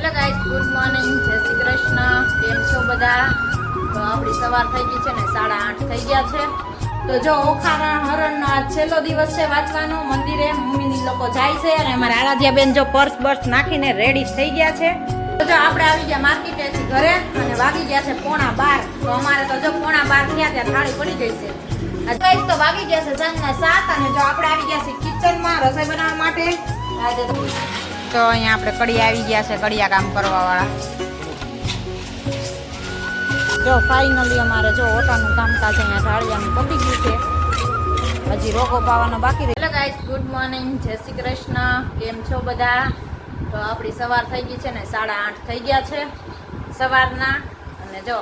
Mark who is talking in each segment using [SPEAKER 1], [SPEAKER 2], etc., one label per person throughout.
[SPEAKER 1] Hello guys, good morning, જય શ્રી કૃષ્ણ. કેમ છો બધા? તો આપણી સવાર થઈ ગઈ છે ને 8:30 થઈ ગયા છે. તો જો ઓખાના હરણનો આજ છેલ્લો દિવસ છે વાંચવાનો. મંદિરે મમ્મીની લોકો જાય છે અને અમારા આરાધ્યાબેન જો પર્સ બર્સ નાખીને રેડી થઈ ગયા છે. તો જો આપણે આવી ગયા માર્કેટેથી ઘરે અને વાગી ગયા છે 11:30. તો અમારે તો જો 11:30 થયા ત્યાં થાળી પડી ગઈ છે. ગાઈસ તો વાગી ગયા છે સાંજના 7 અને જો આપણે આવી ગયા છે કિચનમાં રસોઈ બનાવવા માટે. આજે તો અહીંયા આપણે કડી આવી ગયા છે, કડિયા કામ કરવા વાળા. જો ફાઇનલી અમારે જો ઓટાનું કામકાજ અહીંયા ઢાળિયાનું પતી ગયું છે, હજી રોગો પાવાનો બાકી રહે. હેલો ગાઈસ, ગુડ મોર્નિંગ, જય શ્રી કૃષ્ણ. કેમ છો બધા? તો આપણી સવાર થઈ ગઈ છે ને 8:30 થઈ ગયા છે સવારના. અને જો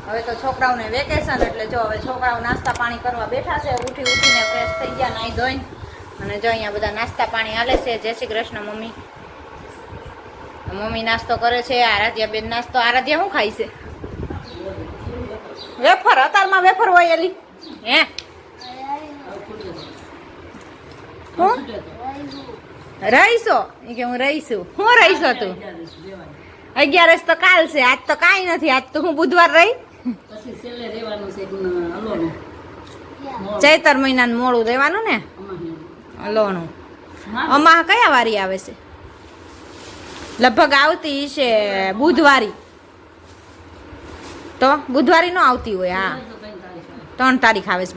[SPEAKER 1] હવે તો છોકરાઓને વેકેશન એટલે જો હવે છોકરાઓ નાસ્તા પાણી કરવા બેઠા છે. ઉઠીને ફ્રેશ થઈ ગયા, નાહી ધોઈને. અને જો અહીંયા બધા નાસ્તા પાણી હાલે છે. જય શ્રી કૃષ્ણ મમ્મી. મમ્મી નાસ્તો કરે છે, આરાધ્યા બેન નાસ્તો. આરાધ્યા શું ખાય છે? વેફર. અત્યારમાં વેફર હોય એલી હે? હું રહીશો એ કે હું રહીશું. હું રહીશો તું? 11 તો કાલ છે, આજ તો કાંઈ નથી. આજ તો હું બુધવાર રહી. ચૈતર મહિનાનું મોડું રહેવાનું ને લોણું. અમા કયા વારી આવે છે? લગભગ આવતી છે બુધવારી. તો બુધવારી નો આવતી હોય. હા, 3 તારીખ આવે છે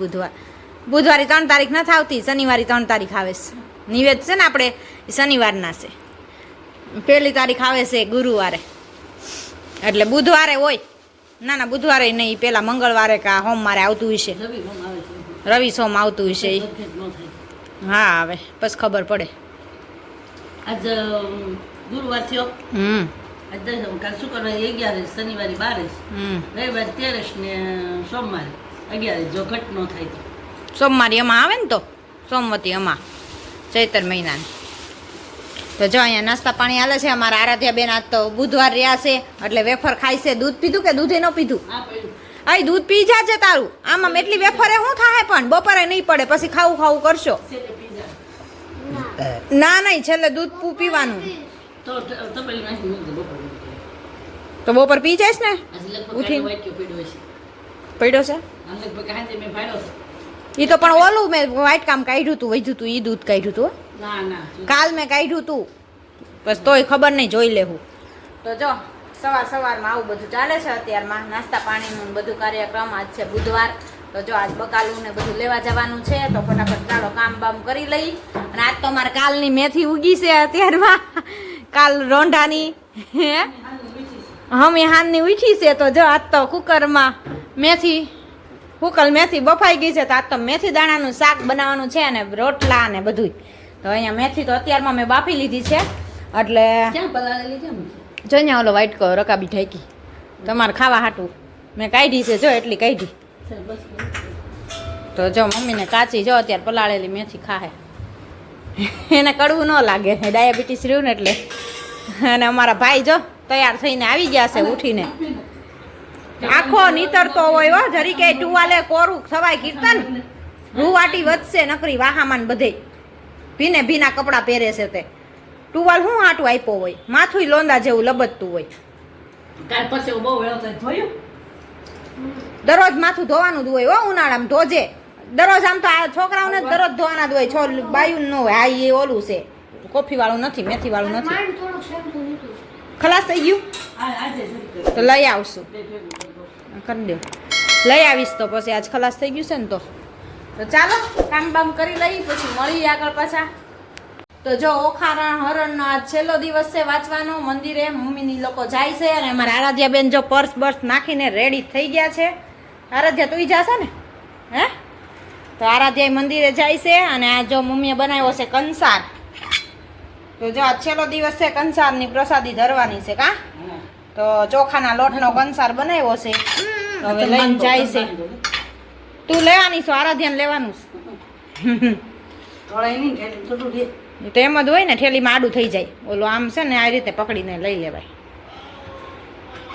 [SPEAKER 1] બુધવારી 3 તારીખ નથી આવતી. શનિવારી 3 તારીખ આવે છે. નિવેદ છે ને આપણે શનિવારના છે. 1 તારીખ આવે છે ગુરુવારે, એટલે બુધવારે હોય. ના બુધવારે નહીં, પેલા મંગળવારે કા સોમવારે આવતું હશે. રવિ સોમ આવતું હશે. હા, આવે પછી ખબર પડે.
[SPEAKER 2] આજ ગુરુવાર થયો. કાલ શુક્રવારે 11, શનિવારે 12, રવિવારે 13 ને સોમવારે 11. જો ઘટ ન થાય તો
[SPEAKER 1] સોમવારે એમાં આવે ને, તો સોમવતી એમાં ચૈતર મહિનાની. તો જો અહીંયા નાસ્તા પાણી હાલે છે. અમારા આરાધ્યા બેન આજ તો બુધવાર રહ્યા છે એટલે વેફર ખાય છે. દૂધ પીધું કે દૂધે ન પીધું? અહીં દૂધ પી છે તારું. આમાં એટલી વેફરે શું થાય? પણ બપોરે નહીં પડે, પછી ખાવું કરશો. ના નહીં, છેલ્લે દૂધ પીવાનું. તો બપોર પી જઈશ ને ઉઠી પડ્યો છે. એ તો પણ ઓલું મેં વ્હાઈટ કામ કાઢ્યું હતું, વધ્યું હતું. એ દૂધ કાઢ્યું હતું કાલ મેં કાઢ્યું હતું. બસ તોય ખબર નહીં, જોઈ લેવું. તો જો સવારમાં આવું બધું ચાલે છે અત્યારમાં. નાસ્તા પાણીનું બધું કાર્યક્રમ. આજ છે બુધવાર. તો જો આજ બકાલું ને બધું લેવા જવાનું છે. તો ફટાફટ ચાલો કામ બામ કરી લઈ. અને આજ તો અમારે કાલની મેથી ઉગી છે અત્યારમાં. કાલ રોંઢાની હમી હાનની ઉઠી છે. તો જો આજ તો કુકરમાં હુકલ મેથી બફાઈ ગઈ છે. તો આજ તો મેથી દાણાનું શાક બનાવવાનું છે ને રોટલા ને બધું. તો અહીંયા મેથી તો અત્યારમાં મેં બાફી લીધી છે. એટલે જો અહીંયા ઓલો વ્હાઈટ કલર રકાબી ઢાંકી તમારે ખાવા હાટું મેં કાઢી છે. જો એટલી કાઢી. તો જો મમ્મીને કાચી જો અત્યારે પલાળેલી મેથી ખાહે. એને કડવું ન લાગે, ડાયાબિટીસ રહ્યું ને એટલે. અને અમારા ભાઈ જો તૈયાર થઈને આવી ગયા છે ઉઠીને. આખો નીતરતો હોય હો, જરી કે ટુવાલે કોરું થવાય કીર્તન. રૂવાટી વધશે નકરી વાહામાન બધે. ભીના કપડાં પહેરે છે તે. ટુવાલ શું હાટું આપ્યો હોય? માથું લોંદા જેવું લબડતું હોય. દરરોજ માથું ધોવાનું જ હોય હો. ઉનાળામાં ધોજે દરરોજ. આમ તો આ છોકરાઓને દરરોજ ધોવાના જ હોય. બાયું ન હોય. આ એ ઓલું છે, કોફી વાળું નથી, મેથી વાળું નથી. ખલાસ થઈ ગયું તો લઈ આવશું. કરી દો, લઈ આવીશ. તો પછી આજ ખલાસ થઈ ગયું છે ને. તો ચાલો કામ બામ કરી લઈ, પછી મળીએ આગળ પાછા. તો જો ઓખાના હરણનો આજ છેલ્લો દિવસ છે વાંચવાનો. મંદિરે મમ્મીની લોકો જાય છે અને અમારા આરાધ્યા બેન જો પર્સ બર્સ નાખીને રેડી થઈ ગયા છે. આરાધ્યા તું જાશે ને? હે? તો આરાધ્યા મંદિરે જાય છે. અને આ જો મમ્મીએ બનાવ્યો છે કંસાર. તો જો આ છેલ્લો દિવસ છે, કંસારની પ્રસાદી ધરવાની છે. કા તો ચોખાના લોટનો કંસાર બનાવ્યો છે. હવે લઈને જાય છે. તું લેવાની છો? આરાધ્યાને લેવાનું છે તો એમ જ હોય ને, ઠેલીમાં આડું થઈ જાય. ઓલું આમ છે ને, આ રીતે પકડીને લઈ લેવાય.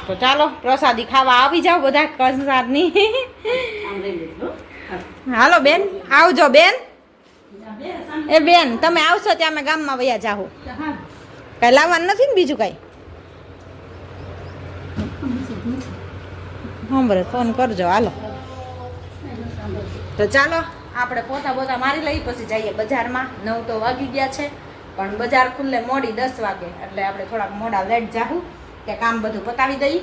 [SPEAKER 1] તો ચાલો પ્રસાદી ખાવા આવી જાઓ બધા કંસારની. હાલો બેન, આવજો બેન. એ બેન તમે આવશો ત્યાં અમે ગામમાં વયા જાહો. કઈ લાવવાનું નથી ને બીજું કઈ? સાંભળે ફોન કરજો હાલો. તો ચાલો આપણે પોતા બોતા મારી લઈ પછી જઈએ બજારમાં. 9 તો વાગી ગયા છે પણ બજાર ખુલ્લે મોડી 10 વાગે એટલે આપણે થોડાક મોડા લેટ જાહું કે કામ બધું પતાવી દઈએ.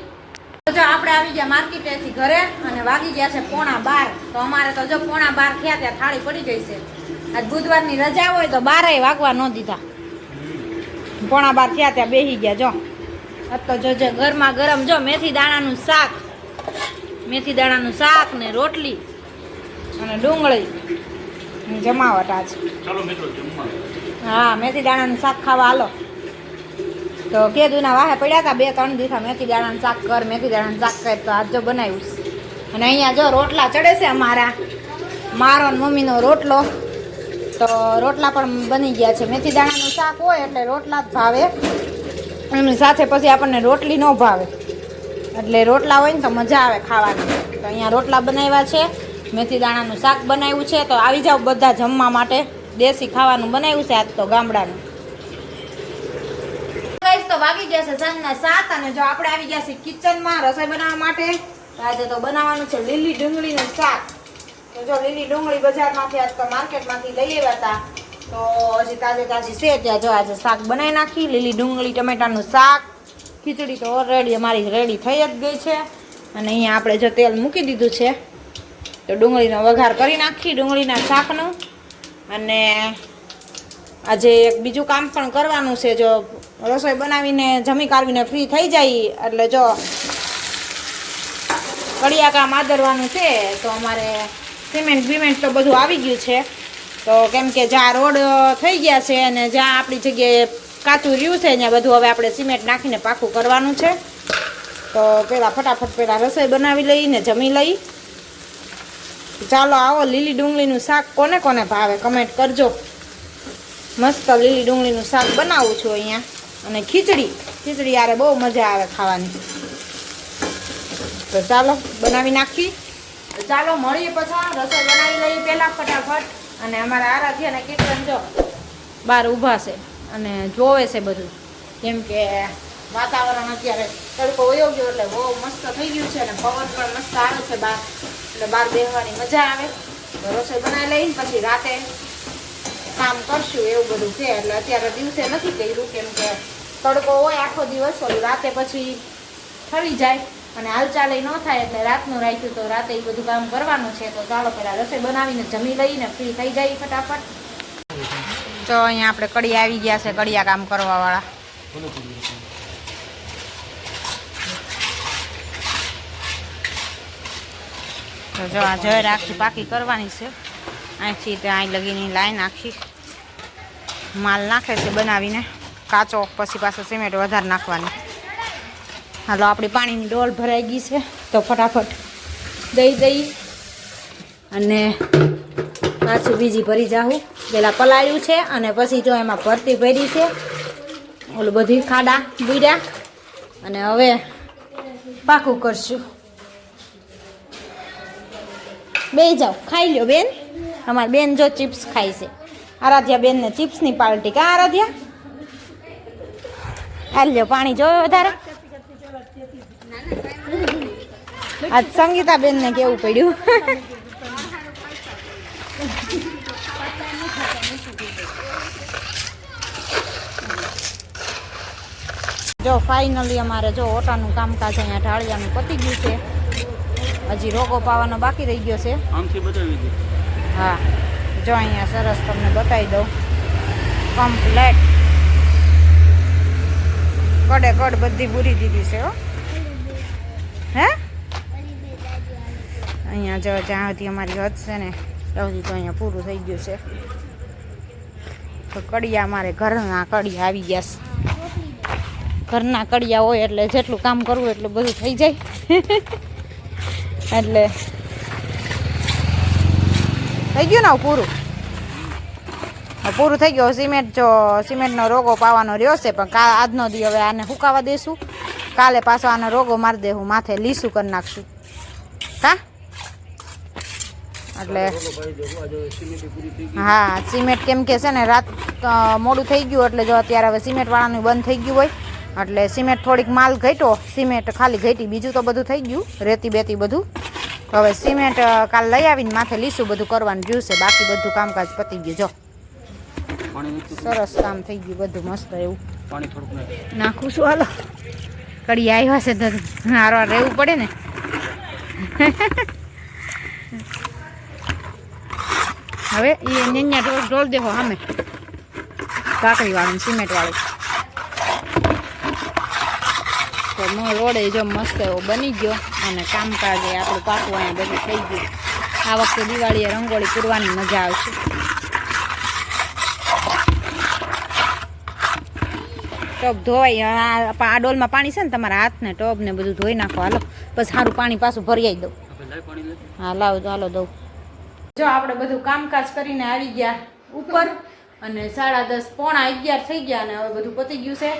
[SPEAKER 1] તો જો આપણે આવી ગયા માર્કેટેથી ઘરે અને વાગી ગયા છે 11:30. તો અમારે તો જો 11:30 થયા ત્યાં થાળી પડી ગઈ છે. આજ બુધવારની રજા હોય તો 12 વાગવા ન દીધા. 11:30 થયા ત્યાં બેસી ગયા. જો આજ તો જો ગરમા ગરમ જો મેથી દાણાનું શાક ને રોટલી અને ડુંગળી જમાવટ આજ. હા મેથી દાણાનું શાક ખાવા હાલો. તો કેદુના વાહે પડ્યા હતા 2-3 દિવસા મેથી દાણાનું શાક કર તો આજ જો બનાવ્યું. અને અહીંયા જો રોટલા ચડે છે અમારા, મારો ને મમ્મીનો રોટલો. તો રોટલા પણ બની ગયા છે. મેથી દાણાનું શાક હોય એટલે રોટલા જ ભાવે, એની સાથે પછી આપણને રોટલી ન ભાવે. એટલે રોટલા હોય ને તો મજા આવે ખાવાની. તો અહીંયા રોટલા બનાવ્યા છે, મેથી દાણાનું શાક બનાવ્યું છે. તો આવી જાવ બધા જમવા માટે. દેશી ખાવાનું બનાવ્યું છે આજ તો ગામડાનું. તો વાગી ગયા છે સાંજના 7 અને જો આપણે આવી ગયા છે કિચનમાં રસોઈ બનાવવા માટે. આજે તો બનાવવાનું છે લીલી ડુંગળીનું શાક. તો જો લીલી ડુંગળી બજારમાંથી આજ તો માર્કેટમાંથી લઈ આવ્યા હતા. તો હજી તાજી છે ત્યાં જો આજે શાક બનાવી નાખી. લીલી ડુંગળી ટમેટાનું શાક. ખીચડી તો ઓલરેડી અમારી રેડી થઈ જ ગઈ છે. અને અહીંયા આપણે જો તેલ મૂકી દીધું છે તો ડુંગળીનો વઘાર કરી નાખી ડુંગળીના શાકનું. અને આજે એક બીજું કામ પણ કરવાનું છે. જો રસોઈ બનાવીને જમી કાઢવીને ફ્રી થઈ જાય એટલે જો કડિયા કામ આદરવાનું છે. તો અમારે સિમેન્ટ બીમેન્ટ તો બધું આવી ગયું છે. તો કેમ કે જ્યાં રોડ થઈ ગયા છે અને જ્યાં આપણી જગ્યાએ કાચું રહ્યું છે ત્યાં બધું હવે આપણે સિમેન્ટ નાખીને પાકું કરવાનું છે. તો ફટાફટ રસોઈ બનાવી લઈને જમી લઈ. ચાલો આવો લીલી ડુંગળીનું શાક કોને કોને ભાવે કમેન્ટ કરજો. મસ્ત લીલી ડુંગળીનું શાક બનાવું છું અહીંયા. અને ખીચડી યારે બહુ મજા આવે ખાવાની. તો ચાલો બનાવી નાખી. તો ચાલો મળીએ પછી રસોઈ બનાવી લઈએ પહેલાં ફટાફટ. અને અમારા આરાધ્યા અને કીર્તન જો બહાર ઊભા છે અને જોવે છે બધું. કેમ કે વાતાવરણ અત્યારે તડકો વયો ગયો એટલે બહુ મસ્ત થઈ ગયું છે અને પવન પણ મસ્ત આવે છે બહાર. એટલે બહાર બેસવાની મજા આવે. તો રસોઈ બનાવી લઈને પછી રાતે કામ કરશું એવું બધું છે. એટલે અત્યારે દિવસે નથી કર્યું કેમ કે તડકો હોય આખો દિવસ. ઓલું રાતે પછી ઠરી જાય અને હાલચાલ ન થાય એટલે રાતનું રાખ્યું. તો રાતે એ બધું કામ કરવાનું છે. તો ચાલો પહેલાં રસોઈ બનાવીને જમી લઈને ફ્રી થઈ જાય ફટાફટ. તો અહીંયા આપણે કડિયા આવી ગયા છે, કડિયા કામ કરવાવાળા. તો જો આ જર આખી પાકી કરવાની છે. અહીંથી ત્યાં લગીની લાઈન આખી માલ નાખે છે બનાવીને કાચો. પછી પાછો સિમેન્ટ વધારે નાખવાની. હાલો આપણી પાણીની ડોલ ભરાઈ ગઈ છે તો ફટાફટ દઈ અને પાછું બીજી ભરી જાઉં. પહેલાં પલાળ્યું છે અને પછી જો એમાં ભરતી ભરી છે ઓલું બધી ખાડા બુડ્યા. અને હવે પાકું કરશું. બે જાઓ ખાઈ લ્યો બેન. અમારી બેન જો ચિપ્સ ખાય છે. આરાધ્યા બેનને ચિપ્સની પાર્ટી. કાં આરાધ્યા? હાલ લ્યો પાણી જોયો વધારે. આજ સંગીતા બેનને કેવું પડ્યું. જો ફાઇનલી અમારે જો ઓટાનું કામકાજ અહીંયા ઢાળિયાનું પતી ગયું છે. હજી રોગો પાવાનો બાકી રહી ગયો છે. હા જો અહીંયા સરસ તમને બતાવી દઉં. કમ્પ્લેટ કડ બધી પૂરી દીધી છે. હે અહીંયા જો જ્યાં સુધી અમારી હદ છે ને ત્યાં સુધી તો અહીંયા પૂરું થઈ ગયું છે. તો કડિયા અમારે ઘરના કડિયા આવી ગયા છે. ઘરના કડિયા હોય એટલે જેટલું કામ કરવું એટલું બધું થઈ જાય. એટલે થઈ ગયું ને પૂરું થઈ ગયું. સિમેન્ટનો રોગો પાવાનો રહ્યો છે પણ આજનો દી હવે આને સુકાવા દઈશું. કાલે પાછો આનો રોગો મારી દેવું, માથે લીસું કરી નાખશું. કા એટલે હા સિમેન્ટ કેમ કે છે ને રાત મોડું થઈ ગયું એટલે જો અત્યારે હવે સિમેન્ટવાળાનું બંધ થઈ ગયું હોય એટલે સિમેન્ટ થોડીક માલ ઘટ્યો, સિમેન્ટ ખાલી ઘટી, બીજું તો બધું થઈ ગયું, રેતી બેતી બધું. તો હવે સિમેન્ટ કાલ લઈ આવીને માથે લીસું બધું કરવાનું જ્યું છે, બાકી બધું કામકાજ પતી ગયું. જો સરસ કામ થઈ ગયું બધું મસ્ત એવું.
[SPEAKER 3] પાણી થોડુંક
[SPEAKER 1] નાખું છું, હાલો કડી આવ્યા છે તો હારવાર રહેવું પડે ને. હવે એ નેન્યા ઢોળ દેવો સામે કાકડી વાળું સિમેન્ટ વાળું. તો રોડ જો મસ્ત એવો બની ગયો અને કામકાજ આપણું પાકું અહીંયા બધું થઈ ગયું. આ વખતે દિવાળીએ રંગોળી પૂરવાની મજા આવશે. ટબ ધોવાય, આ ડોલમાં પાણી છે ને, તમારા હાથને ટબ ને બધું ધોઈ નાખો. હાલો બસ સારું પાણી પાછું ભરી આવી દઉં. હા લાવ હાલો દઉં. જો આપણે બધું કામકાજ કરીને આવી ગયા ઉપર અને 10:30 પોણા 11 થઈ ગયા અને હવે બધું પતી ગયું છે.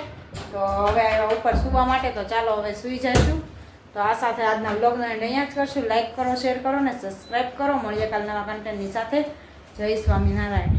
[SPEAKER 1] તો હવે આવ્યા ઉપર સુવા માટે, તો ચાલો હવે સૂઈ જઈશું. તો આ સાથે આજના બ્લોગને અહીંયા જ કરશું. લાઈક કરો, શેર કરો ને સબસ્ક્રાઈબ કરો. મળીએ કાલ નવા કન્ટેન્ટની સાથે. જય સ્વામિનારાયણ.